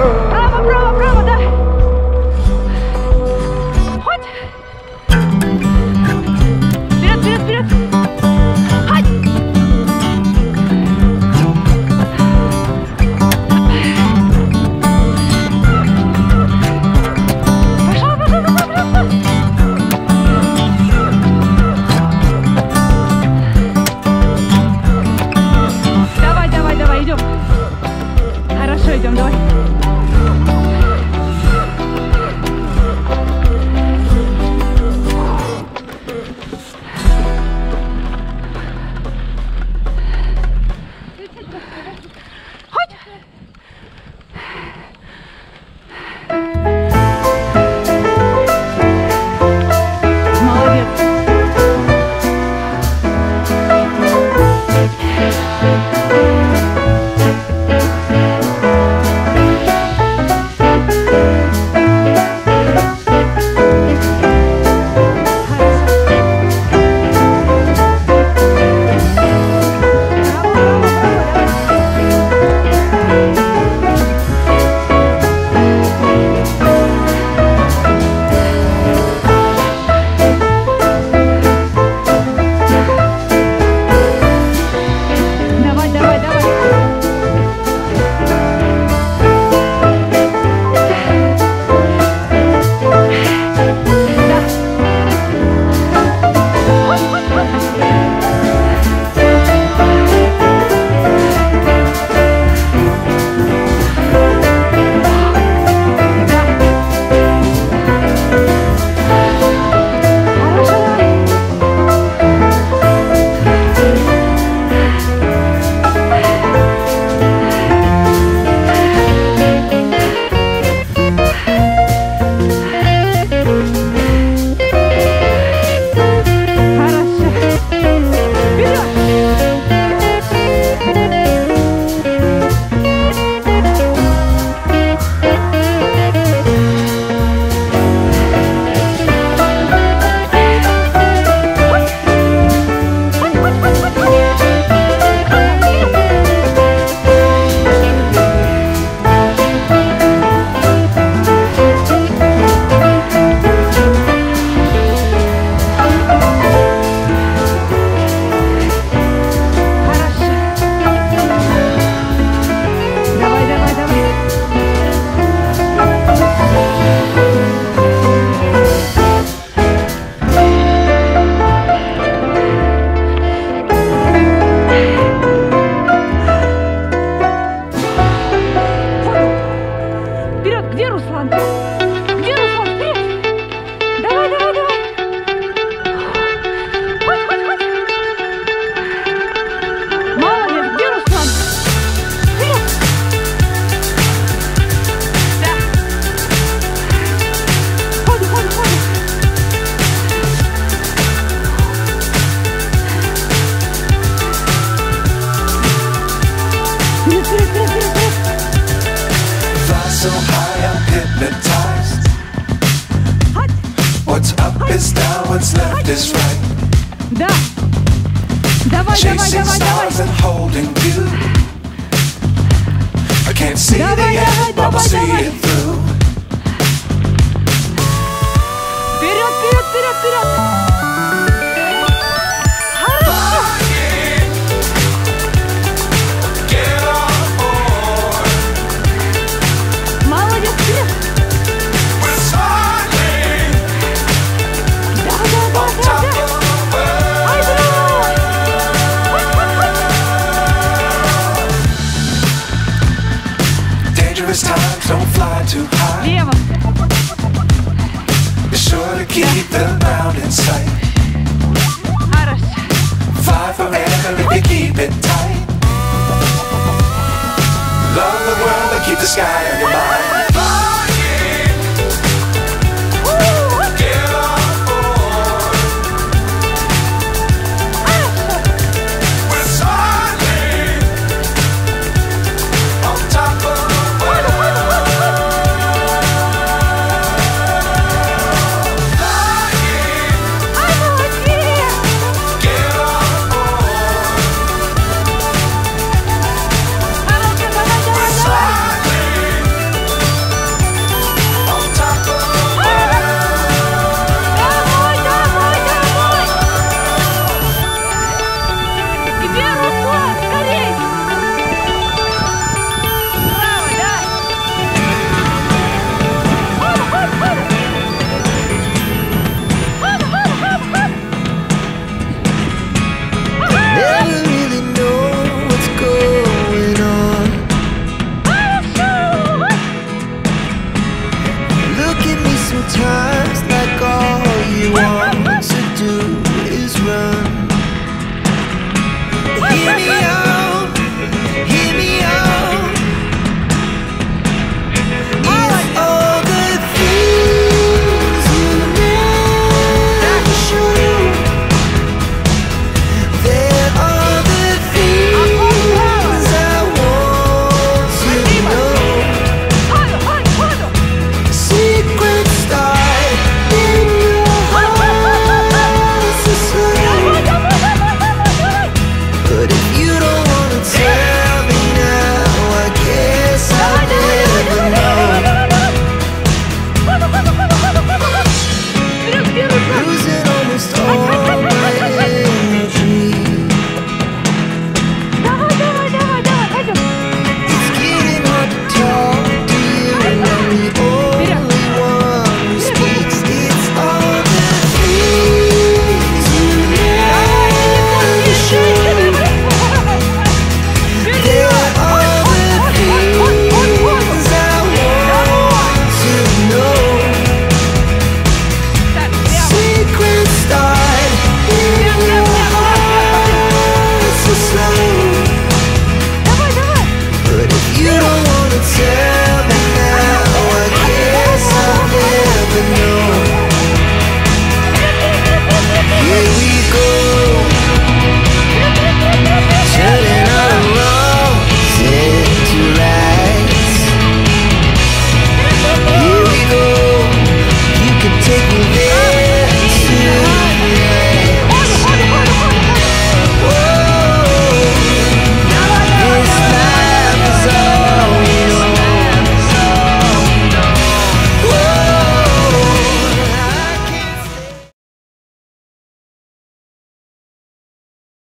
Право, право, право, да. Хоть. Вперед, вперед, вперед. Хоть. Пошел, пошел, пошел, пошел. Давай, давай, давай, идем. Хорошо, идем, давай. Хоть. Молодец. Давай, давай, давай. Да. Хоть, хоть, хоть. Да. Хорошо, давай. Хорошо. Вперед! Хоть, хоть, хоть, хоть, хоть. Хорошо. Давай, давай, давай. Вперед, где Руслан? Где Руслан? Вперед! Давай, давай, давай! Хоть, хоть, хоть! Молодец, где Руслан? Вперед! Да! Ходи, ходи, ходи! Вперед, вперед, вперед, вперед, вперед! Fly so high, I'm hypnotized. Хоть! What's up is down, what's left is right. Да! Давай, давай, Chasing давай, давай! stars and holding you. I can't see the Давай, end, давай, but we'll давай, see давай. it through. Вперед, вперед, вперед, вперед! Хорошо! Get on board. Молодец, вперед! We're soaring Да, да, да, on да, top да! of the world. Ай, браво! Хоть, хоть, хоть! Dangerous times, don't fly too high. Лево! Be sure to keep the ground in sight. Хорошо! Fly forever if you keep it tight. Love the world and keep the sky on your mind.